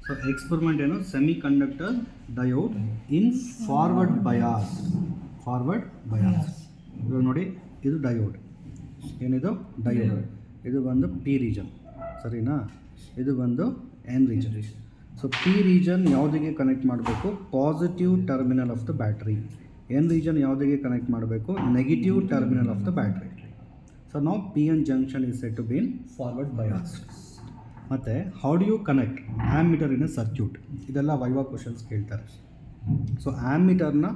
So experiment ಏನು, semi conductor diode ಇನ್ forward bias. ಇವಾಗ ನೋಡಿ, ಇದು ಡಯೋಡ್, ಏನಿದು ಡಯೋಡ್, ಇದು ಬಂದು ಪಿ ರೀಜನ್, ಸರಿನಾ, ಇದು ಬಂದು N region. So P region ಯಾವುದಿಗೆ ಕನೆಕ್ಟ್ ಮಾಡಬೇಕು, positive terminal of the battery. N region ಯಾವುದಿಗೆ ಕನೆಕ್ಟ್ ಮಾಡಬೇಕು, negative terminal of the battery. So ನಾವು P N junction is set to be in forward bias. ಮತ್ತು how do you connect ammeter in a circuit, ಇದೆಲ್ಲ viva questions ಕೇಳ್ತಾರೆ. So ಆ್ಯಮ್ಮೀಟರ್ನ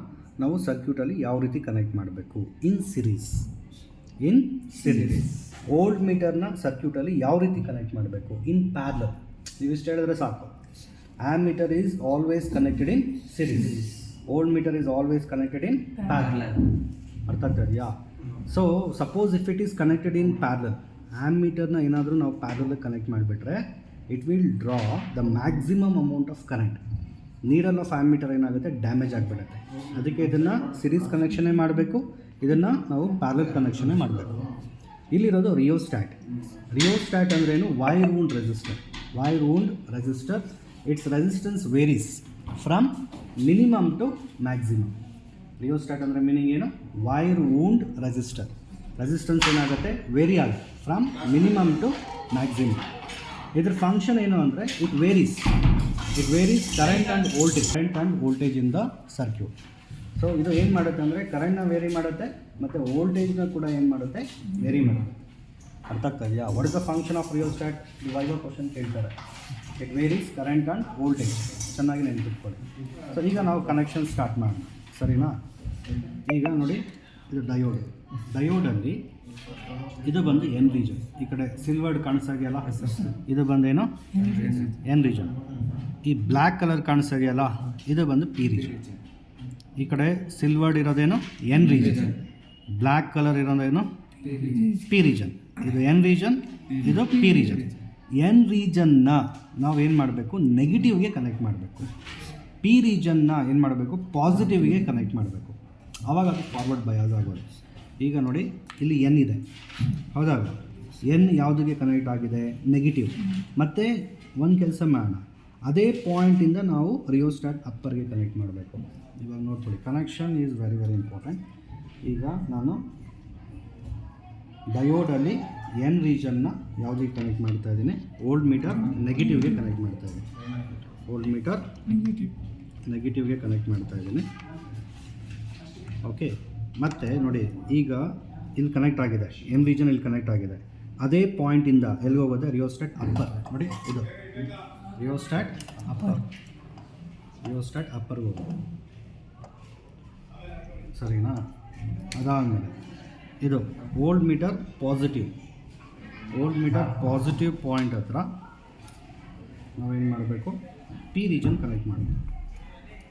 ನಾವು ಸರ್ಕ್ಯೂಟಲ್ಲಿ ಯಾವ ರೀತಿ ಕನೆಕ್ಟ್ ಮಾಡಬೇಕು, ಇನ್ ಸಿರೀಸ್. ಓಲ್ಡ್ ಮೀಟರ್ನ ಸರ್ಕ್ಯೂಟಲ್ಲಿ ಯಾವ ರೀತಿ ಕನೆಕ್ಟ್ ಮಾಡಬೇಕು, ಇನ್ ಪ್ಯಾರಲಲ್. ನೀವು ಇಷ್ಟು ಹೇಳಿದ್ರೆ ಸಾಕು. Ammeter is always connected in series, voltmeter is always connected in parallel. ಅರ್ಥ ಆಗ್ತದೆಯಾ? So suppose if it is connected in parallel, ಆ್ಯಮ್ಮೀಟರ್ನ ಏನಾದರೂ ನಾವು ಪ್ಯಾರಲಲ್ ಕನೆಕ್ಟ್ ಮಾಡಿಬಿಟ್ರೆ it will draw the maximum amount of current. Needle of ammeter ಏನಾಗುತ್ತೆ, damage ಆಗಿಬಿಡುತ್ತೆ. ಅದಕ್ಕೆ ಇದನ್ನು ಸಿರೀಸ್ ಕನೆಕ್ಷನ್ನೇ ಮಾಡಬೇಕು, ಇದನ್ನು ನಾವು ಪ್ಯಾರಲಲ್ ಕನೆಕ್ಷನ್ನೇ ಮಾಡಬೇಕು. ಇಲ್ಲಿರೋದು ರಿಯೋಸ್ಟ್ಯಾಟ್ ಅಂದ್ರೇನು, wire wound resistor. It's resistance varies from minimum to maximum. Rheostat ಅಂದರೆ ಮೀನಿಂಗ್ ಏನು, ವೈರ್ ವೂಂಡ್ ರೆಸಿಸ್ಟೆನ್ಸ್ ಏನಾಗುತ್ತೆ, ವೇರಿ ಆಗುತ್ತೆ ಫ್ರಮ್ ಮಿನಿಮಮ್ ಟು ಮ್ಯಾಕ್ಸಿಮಮ್. ಇದ್ರ ಫಂಕ್ಷನ್ ಏನು ಅಂದರೆ it varies current and voltage in the circuit. So ಇದು ಏನು ಮಾಡುತ್ತೆ ಅಂದರೆ ಕರೆಂಟ್ನ ವೇರಿ ಮಾಡುತ್ತೆ ಮತ್ತು ವೋಲ್ಟೇಜ್ನ ಕೂಡ ಏನು ಮಾಡುತ್ತೆ, ವೇರಿ ಮಾಡುತ್ತೆ. ಅರ್ಥ ಆಗ್ತಾ ಇದೆಯಾ? What is the function of rheostat, viva question ಕೇಳ್ತಾರೆ. It varies current and voltage. ಚೆನ್ನಾಗಿ ನೆನಪಿಟ್ಕೊಳ್ಳಿ. ಸೊ ಈಗ ನಾವು ಕನೆಕ್ಷನ್ ಸ್ಟಾರ್ಟ್ ಮಾಡೋಣ, ಸರಿನಾ? ಈಗ ನೋಡಿ, ಇದು ಡಯೋಡಲ್ಲಿ ಇದು ಬಂದು ಎನ್ ರೀಜನ್. ಈ ಕಡೆ ಸಿಲ್ವರ್ಡ್ ಕಾಣಿಸ್ತಾಗಿಯಲ್ಲ, ಇದು ಬಂದೇನು ಎನ್ ರೀಜನ್. ಈ ಬ್ಲ್ಯಾಕ್ ಕಲರ್ ಕಾಣಿಸ್ತಾಗಿಯಲ್ಲ, ಇದು ಬಂದು ಪಿ ರೀಜನ್. ಈ ಕಡೆ ಸಿಲ್ವರ್ಡ್ ಇರೋದೇನು ಎನ್ ರೀಜನ್, ಬ್ಲ್ಯಾಕ್ ಕಲರ್ ಇರೋದೇನು ಪಿ ರೀಜನ್. ಇದು ಎನ್ ರೀಜನ್, ಇದು ಪಿ ರೀಜನ್. ಎನ್ ರೀಜನ್ನ ನಾವೇನು ಮಾಡಬೇಕು, ನೆಗೆಟಿವ್ಗೆ ಕನೆಕ್ಟ್ ಮಾಡಬೇಕು. ಪಿ ರೀಜನ್ನ ಏನು ಮಾಡಬೇಕು, ಪಾಸಿಟಿವ್ಗೆ ಕನೆಕ್ಟ್ ಮಾಡಬೇಕು. ಆವಾಗ ಅದು ಫಾರ್ವರ್ಡ್ ಬಯಾಸ್ ಆಗೋದು. ಈಗ ನೋಡಿ, ಇಲ್ಲಿ ಎನ್ ಇದೆ, ಹೌದಾಗ ಎನ್ ಯಾವುದಿಗೆ ಕನೆಕ್ಟ್ ಆಗಿದೆ, ನೆಗೆಟಿವ್. ಮತ್ತು ಒಂದು ಕೆಲಸ ಮಾಡೋಣ, ಅದೇ ಪಾಯಿಂಟಿಂದ ನಾವು ರಿಯೋಸ್ಟ್ಯಾಟ್ ಅಪ್ಪರ್ಗೆ ಕನೆಕ್ಟ್ ಮಾಡಬೇಕು. ಇವಾಗ ನೋಡ್ಕೊಳ್ಳಿ, ಕನೆಕ್ಷನ್ ಈಸ್ ವೆರಿ ಇಂಪಾರ್ಟೆಂಟ್. ಈಗ ನಾನು ಡಯೋಡಲ್ಲಿ ಎನ್ ರೀಜನ್ನ ಯಾವುದಿಗೆ ಕನೆಕ್ಟ್ ಮಾಡ್ತಾ ಇದ್ದೀನಿ, ಓಲ್ಡ್ ಮೀಟರ್ ನೆಗೆಟಿವ್ಗೆ ಕನೆಕ್ಟ್ ಮಾಡ್ತಾ ಇದ್ದೀನಿ. ನೆಗೆಟಿವ್ಗೆ ಕನೆಕ್ಟ್ ಮಾಡ್ತಾ ಇದ್ದೀನಿ. ಓಕೆ, ಮತ್ತು ನೋಡಿ, ಈಗ ಇಲ್ಲಿ ಕನೆಕ್ಟ್ ಆಗಿದೆ, ಎನ್ ರೀಜನ್ ಇಲ್ಲಿ ಕನೆಕ್ಟ್ ಆಗಿದೆ. ಅದೇ ಪಾಯಿಂಟಿಂದ ಎಲ್ಲಿ ಹೋಗೋದೆ, ರಿಯೋಸ್ಟ್ಯಾಟ್ ಅಪ್ಪರ್. ನೋಡಿ, ಇದು ರಿಯೋಸ್ಟ್ಯಾಟ್ ಅಪ್ಪರ್ಗೆ ಹೋಗೋದು, ಸರಿನಾ? ಅದಾದಮೇಲೆ ಇದು ಓಲ್ಡ್ ಮೀಟರ್ ಪಾಸಿಟಿವ್ ಪಾಯಿಂಟ್ ಹತ್ರ ನಾವೇನು ಮಾಡಬೇಕು, ಪಿ ರೀಜನ್ ಕನೆಕ್ಟ್ ಮಾಡಬೇಕು.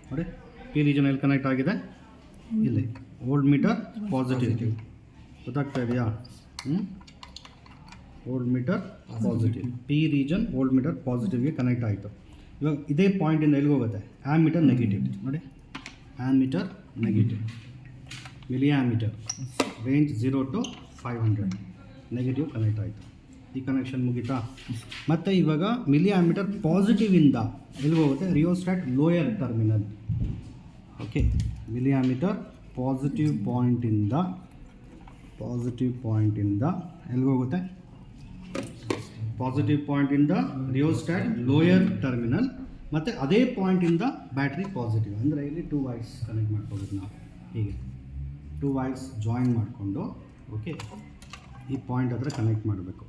ನೋಡಿ, ಪಿ ರೀಜನ್ ಎಲ್ಲಿ ಕನೆಕ್ಟ್ ಆಗಿದೆ, ಇಲ್ಲಿ ಓಲ್ಡ್ ಮೀಟರ್ ಪಾಸಿಟಿವ್. ಗೊತ್ತಾಗ್ತಾ ಇದೆಯಾ? Voltmeter positive, P region voltmeter ಪಾಸಿಟಿವ್ಗೆ ಕನೆಕ್ಟ್ ಆಯಿತು. ಇವಾಗ ಇದೇ ಪಾಯಿಂಟಿಂದ ಎಲ್ಲಿಗೆ ಹೋಗುತ್ತೆ, ಆ್ಯಮ್ಮೀಟರ್ ನೆಗೆಟಿವ್. ನೋಡಿ, ammeter negative, milli ammeter range 0 to 500 negative connect ಆಯಿತು. ಈ ಕನೆಕ್ಷನ್ ಮುಗೀತಾ? ಮತ್ತು ಇವಾಗ ಮಿಲಿ ಆ್ಯಮ್ಮೀಟರ್ ಪಾಸಿಟಿವಿಂದ ಎಲ್ಲಿಗೆ ಹೋಗುತ್ತೆ, rheostat lower terminal. Okay, milli ammeter positive ಪಾಯಿಂಟಿಂದ ಎಲ್ಲಿಗೆ ಹೋಗುತ್ತೆ, ಪಾಸಿಟಿವ್ ಪಾಯಿಂಟಿಂದ ರಿಯೋಸ್ಟ್ಯಾಟ್ ಲೋಯರ್ ಟರ್ಮಿನಲ್. ಮತ್ತು ಅದೇ ಪಾಯಿಂಟಿಂದ ಬ್ಯಾಟ್ರಿ ಪಾಸಿಟಿವ್. ಅಂದರೆ ಇಲ್ಲಿ 2 ವೈರ್ಸ್ ಕನೆಕ್ಟ್ ಮಾಡ್ಕೋಬೇಕು ನಾವು. ಹೀಗೆ 2 ವೈರ್ಸ್ ಜಾಯಿನ್ ಮಾಡಿಕೊಂಡು, ಓಕೆ, ಈ ಪಾಯಿಂಟ್ ಹತ್ರ ಕನೆಕ್ಟ್ ಮಾಡಬೇಕು.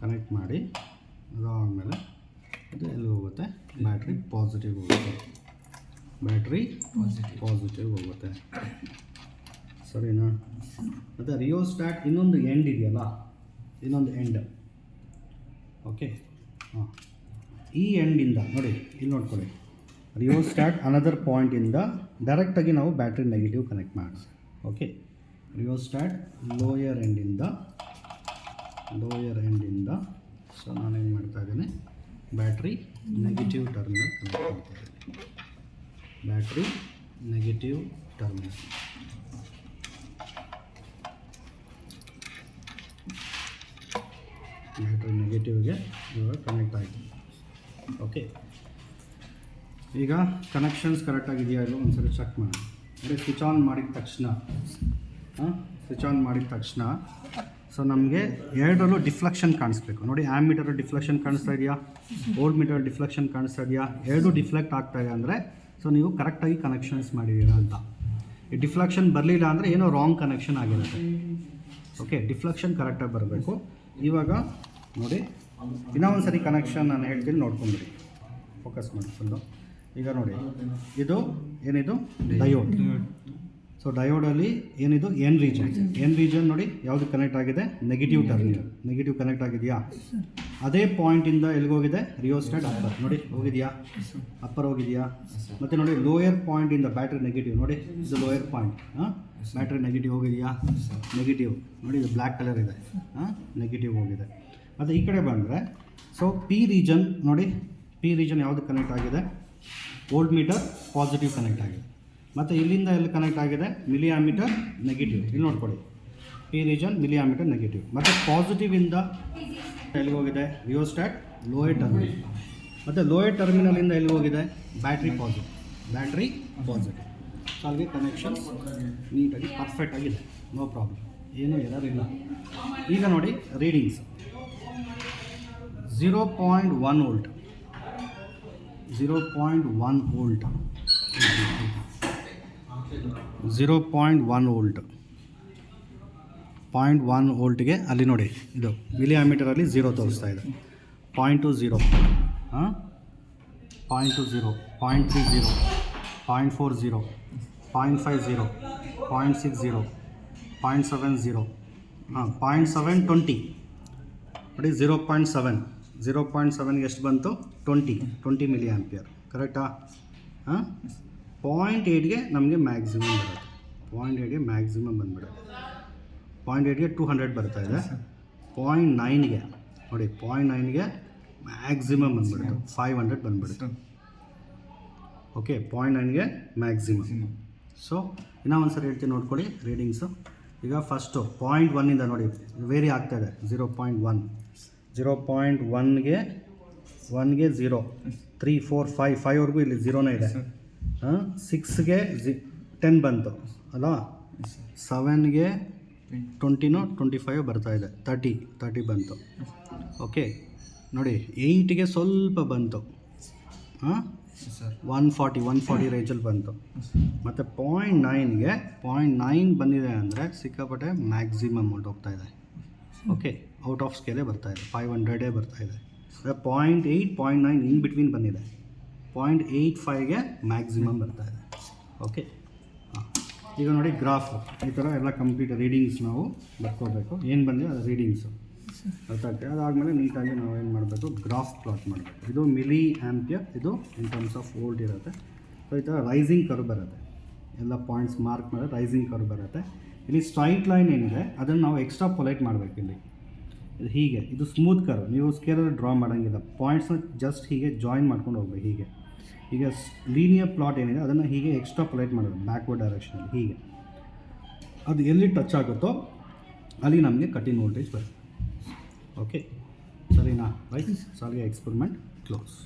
ಕನೆಕ್ಟ್ ಮಾಡಿ ಅದಾದಮೇಲೆ ಅದು ಎಲ್ಲಿ ಹೋಗುತ್ತೆ, ಬ್ಯಾಟ್ರಿ ಪಾಸಿಟಿವ್ ಹೋಗುತ್ತೆ, ಸರಿನಾ? ಮತ್ತು ರಿಯೋಸ್ಟ್ಯಾಟ್ ಇನ್ನೊಂದು ಎಂಡ್ ಇದೆಯಲ್ಲ, ಇನ್ನೊಂದು ಎಂಡ್. ಓಕೆ, ಹಾಂ, ಈ ಎಂಡಿಂದ ನೋಡಿ, ಇಲ್ಲಿ ನೋಡ್ಕೊಳ್ಳಿ, ರಿಯೋಸ್ಟ್ಯಾಟ್ ಅನದರ್ ಪಾಯಿಂಟಿಂದ ಡೈರೆಕ್ಟಾಗಿ ನಾವು ಬ್ಯಾಟ್ರಿ ನೆಗೆಟಿವ್ ಕನೆಕ್ಟ್ ಮಾಡಿ. ಓಕೆ, ರಿಯೋಸ್ಟ್ಯಾಟ್ ಲೋಯರ್ ಎಂಡಿಂದ ಸೊ ನಾನೇನು ಮಾಡ್ತಾ ಇದ್ದೀನಿ, ಬ್ಯಾಟ್ರಿ ನೆಗೆಟಿವ್ ಟರ್ಮಿನಲ್ ಕನೆಕ್ಟ್ ಮಾಡ್ತಾ ಇದ್ದೀನಿ. Battery negative terminal. ಬ್ಯಾಟ್ರಿ ನೆಗೆಟಿವ್ಗೆ ಇವಾಗ ಕನೆಕ್ಟ್ ಆಯಿತು. ಓಕೆ, ಈಗ ಕನೆಕ್ಷನ್ಸ್ ಕರೆಕ್ಟಾಗಿದೆಯಾ ಇಲ್ಲ ಒಂದ್ಸರಿ ಚೆಕ್ ಮಾಡಿ. ಅಂದರೆ ಸ್ವಿಚ್ ಆನ್ ಮಾಡಿದ ತಕ್ಷಣ ಸೊ ನಮಗೆ ಎರಡರಲ್ಲೂ ಡಿಫ್ಲೆಕ್ಷನ್ ಕಾಣಿಸ್ಬೇಕು. ನೋಡಿ, ಆ್ಯಮೀಟರ್ ಡಿಫ್ಲೆಕ್ಷನ್ ಕಾಣಿಸ್ತಾ ಇದೆಯಾ, ಓಲ್ಡ್ ಮೀಟರ್ ಡಿಫ್ಲೆಕ್ಷನ್ ಕಾಣಿಸ್ತಾ ಇದೆಯಾ, ಎರಡು ಡಿಫ್ಲೆಕ್ಟ್ ಆಗ್ತಾ ಇದೆ ಅಂದರೆ ಸೊ ನೀವು ಕರೆಕ್ಟಾಗಿ ಕನೆಕ್ಷನ್ಸ್ ಮಾಡಿದ್ದೀರಾ ಅಂತ. ಈ ಡಿಫ್ಲೆಕ್ಷನ್ ಬರಲಿಲ್ಲ ಅಂದರೆ ಏನೋ ರಾಂಗ್ ಕನೆಕ್ಷನ್ ಆಗಿರುತ್ತೆ. ಓಕೆ, ಡಿಫ್ಲೆಕ್ಷನ್ ಕರೆಕ್ಟಾಗಿ ಬರಬೇಕು. ಇವಾಗ ನೋಡಿ, ಇನ್ನೂ ಒಂದು ಸರಿ ಕನೆಕ್ಷನ್ ನಾನು ಹೇಳ್ತೀನಿ, ನೋಡ್ಕೊಂಬಿಡಿ, ಫೋಕಸ್ ಮಾಡಿ ಫುಲ್ಲು. ಈಗ ನೋಡಿ, ಇದು ಏನಿದು ಡಯೋಡ್. ಸೊ ಡಯೋಡಲ್ಲಿ ಏನಿದು ಎನ್ ರೀಜನ್ ನೋಡಿ ಯಾವುದು ಕನೆಕ್ಟ್ ಆಗಿದೆ, ನೆಗೆಟಿವ್ ಟರ್ಮಿನಲ್. ನೆಗೆಟಿವ್ ಕನೆಕ್ಟ್ ಆಗಿದೆಯಾ? ಅದೇ ಪಾಯಿಂಟಿಂದ ಎಲ್ಲಿಗೋಗಿದೆ, ರಿಯೋಸ್ಟಾಟ್ ಅಪ್ಪರ್ ನೋಡಿ ಹೋಗಿದೆಯಾ, ಅಪ್ಪರ್ ಹೋಗಿದೆಯಾ. ಮತ್ತು ನೋಡಿ ಲೋಯರ್ ಪಾಯಿಂಟಿಂದ ಬ್ಯಾಟ್ರಿ ನೆಗೆಟಿವ್ ನೋಡಿ, ಇದು ಲೋಯರ್ ಪಾಯಿಂಟ್, ಬ್ಯಾಟ್ರಿ ನೆಗೆಟಿವ್ ಹೋಗಿದೆಯಾ, ನೆಗೆಟಿವ್ ನೋಡಿ, ಇದು ಬ್ಲ್ಯಾಕ್ ಕಲರ್ ಇದೆ, ನೆಗೆಟಿವ್ ಹೋಗಿದೆ. ಮತ್ತು ಈ ಕಡೆ ಬಂದರೆ ಸೊ ಪಿ ರೀಜನ್ ನೋಡಿ, ಪಿ ರೀಜನ್ ಯಾವುದು ಕನೆಕ್ಟ್ ಆಗಿದೆ, ವೋಲ್ಟ್ ಮೀಟರ್ ಪಾಸಿಟಿವ್ ಕನೆಕ್ಟ್ ಆಗಿದೆ. ಮತ್ತು ಇಲ್ಲಿಂದ ಎಲ್ಲಿ ಕನೆಕ್ಟ್ ಆಗಿದೆ, ಮಿಲಿ ಆಮೀಟರ್ ನೆಗೆಟಿವ್. ಇಲ್ಲಿ ನೋಡ್ಕೊಳ್ಳಿ, P region milli ammeter negative. ಮತ್ತು ಪಾಸಿಟಿವಿಂದ ಎಲ್ಲಿಗೆ ಹೋಗಿದೆ, ರಿಯೋಸ್ಟಾಟ್ ಲೋಯರ್ ಟರ್ಮಿನಲ್. ಮತ್ತು ಲೋಯರ್ ಟರ್ಮಿನಲಿಂದ ಎಲ್ಲಿ ಹೋಗಿದೆ, ಬ್ಯಾಟ್ರಿ ಪಾಸಿಟಿವ್. ಸೊ ಅಲ್ಲಿಗೆ ಕನೆಕ್ಷನ್ಸ್ ನೀಟಾಗಿ ಪರ್ಫೆಕ್ಟ್ ಆಗಿದೆ, ನೋ ಪ್ರಾಬ್ಲಮ್, ಏನೂ ಎರರ್ ಇಲ್ಲ. ಈಗ ನೋಡಿ ರೀಡಿಂಗ್ಸ್ 0.1 ವೋಲ್ಟ್, 0.1 ವೋಲ್ಟ್, 0.1 ವೋಲ್ಟ್, 0.1 ವೋಲ್ಟ್ಗೆ ಅಲ್ಲಿ ನೋಡಿ, ಇದು ಮಿಲಿ ಆಮೀಟರಲ್ಲಿ 0 ತೋರಿಸ್ತಾ ಇದೆ. 0.20, 0.20, 0.30, 0.40, 0.50, 0.60, 0.70, 0.720 ನೋಡಿ, 0.7ಗೆ ಎಷ್ಟು ಬಂತು, 20 ಮಿಲಿ ಆಂಪಿಯರ್, ಕರೆಕ್ಟಾ? 0.8ಗೆ ನಮಗೆ ಮ್ಯಾಕ್ಸಿಮಮ್ ಬರುತ್ತೆ, 0.8ಗೆ ಮ್ಯಾಕ್ಸಿಮಮ್ ಬಂದುಬಿಡುತ್ತೆ. 0.8ಗೆ 200 ಬರ್ತಾ ಇದೆ. 0.9ಗೆ ನೋಡಿ, 0.9ಗೆ ಮ್ಯಾಕ್ಸಿಮಮ್ ಬಂದುಬಿಡುತ್ತೆ, 500 ಬಂದುಬಿಡುತ್ತೆ. Okay, 0.9ಗೆ maximum. ಸೊ ಇನ್ನೂ ಒಂದು ಸರಿ ಹೇಳ್ತೀನಿ, ನೋಡ್ಕೊಳ್ಳಿ ರೀಡಿಂಗ್ಸು. ಈಗ ಫಸ್ಟು 0.1ಇಂದ ನೋಡಿ ವೇರಿ ಆಗ್ತಾಯಿದೆ, 0.1, 0.1ಗೆ 1ಗೆ 0, 3, 4, 5ವರೆಗೂ ಇಲ್ಲಿ 0ನೇ ಇದೆ. 6ಗೆ 10 ಬಂತು ಅಲ್ಲ, 7ಗೆ 25 ಬರ್ತಾ ಇದೆ, 30 ಬಂತು. ಓಕೆ ನೋಡಿ, 8ಗೆ ಸ್ವಲ್ಪ ಬಂತು, 140 ರೇಂಜಲ್ಲಿ ಬಂತು. ಮತ್ತು 0.9 ಬಂದಿದೆ ಅಂದರೆ ಸಿಕ್ಕಾಪಟ್ಟೆ ಮ್ಯಾಕ್ಸಿಮಮ್ ಹೋಗ್ತಾ ಇದೆ. ಓಕೆ, ಔಟ್ ಆಫ್ ಸ್ಕೇಲೇ ಬರ್ತಾ ಇದೆ, 500 ಬರ್ತಾ ಇದೆ. 0.8, 0.9 ಇನ್ ಬಿಟ್ವೀನ್ ಬಂದಿದೆ. 0.85ಗೆ ಮ್ಯಾಕ್ಸಿಮಮ್ ಬರ್ತಾ ಇದೆ. ಓಕೆ, ಈಗ ನೋಡಿ ಗ್ರಾಫು ಈ ಥರ ಎಲ್ಲ ಕಂಪ್ಲೀಟ್ ರೀಡಿಂಗ್ಸ್ ನಾವು ಬರ್ಕೋಬೇಕು, ಏನು ಬಂದಿದೆ ಅದು ರೀಡಿಂಗ್ಸು ಗೊತ್ತಾಗ್ತದೆ. ಅದಾದಮೇಲೆ ನೀಟಾಗಿ ನಾವು ಏನು ಮಾಡಬೇಕು, ಗ್ರಾಫ್ ಪ್ಲಾಟ್ ಮಾಡಬೇಕು. ಇದು ಮಿಲಿ ಆಂಪಿಯರ್, ಇದು ಇನ್ ಟರ್ಮ್ಸ್ ಆಫ್ ವೋಲ್ಟ್ ಇರುತ್ತೆ. ಸೊ ಈ ಥರ ರೈಸಿಂಗ್ ಕರ್ವ್ ಬರುತ್ತೆ, ಎಲ್ಲ ಪಾಯಿಂಟ್ಸ್ ಮಾರ್ಕ್ ಮಾಡಿದ್ರೆ ರೈಸಿಂಗ್ ಕರ್ವ್ ಬರುತ್ತೆ. ಇಲ್ಲಿ ಸ್ಟ್ರೈಟ್ ಲೈನ್ ಏನಿದೆ ಅದನ್ನು ನಾವು ಎಕ್ಸ್ಟ್ರಾ ಪೊಲೈಟ್ ಮಾಡಬೇಕು. ಇಲ್ಲಿ ಇದು ಹೀಗೆ, ಇದು ಸ್ಮೂತ್ ಕರ್ವ್, ನೀವು ಸ್ಕೇಲಲ್ಲಿ ಡ್ರಾ ಮಾಡೋಂಗಿಲ್ಲ, ಪಾಯಿಂಟ್ಸ್ನ ಜಸ್ಟ್ ಹೀಗೆ ಜಾಯಿನ್ ಮಾಡ್ಕೊಂಡು ಹೋಗ್ಬೇಕು. ಹೀಗೆ ಈಗ ಲೀನಿಯರ್ ಪ್ಲಾಟ್ ಏನಿದೆ ಅದನ್ನು ಹೀಗೆ ಎಕ್ಸ್ಟ್ರಾ ಪೊಲೈಟ್ ಮಾಡೋದು ಬ್ಯಾಕ್ವರ್ಡ್ ಡೈರೆಕ್ಷನಲ್ಲಿ. ಹೀಗೆ ಅದು ಎಲ್ಲಿ ಟಚ್ ಆಗುತ್ತೋ ಅಲ್ಲಿ ನಮಗೆ ಕಟಿಂಗ್ ವೋಲ್ಟೇಜ್ ಬರುತ್ತೆ. ಓಕೆ, ಸರಿನಾ? ರೈಟ್, ಸೊ ಅಲ್ಲಿಗೆ ಎಕ್ಸ್ಪೆರಿಮೆಂಟ್ ಕ್ಲೋಸ್.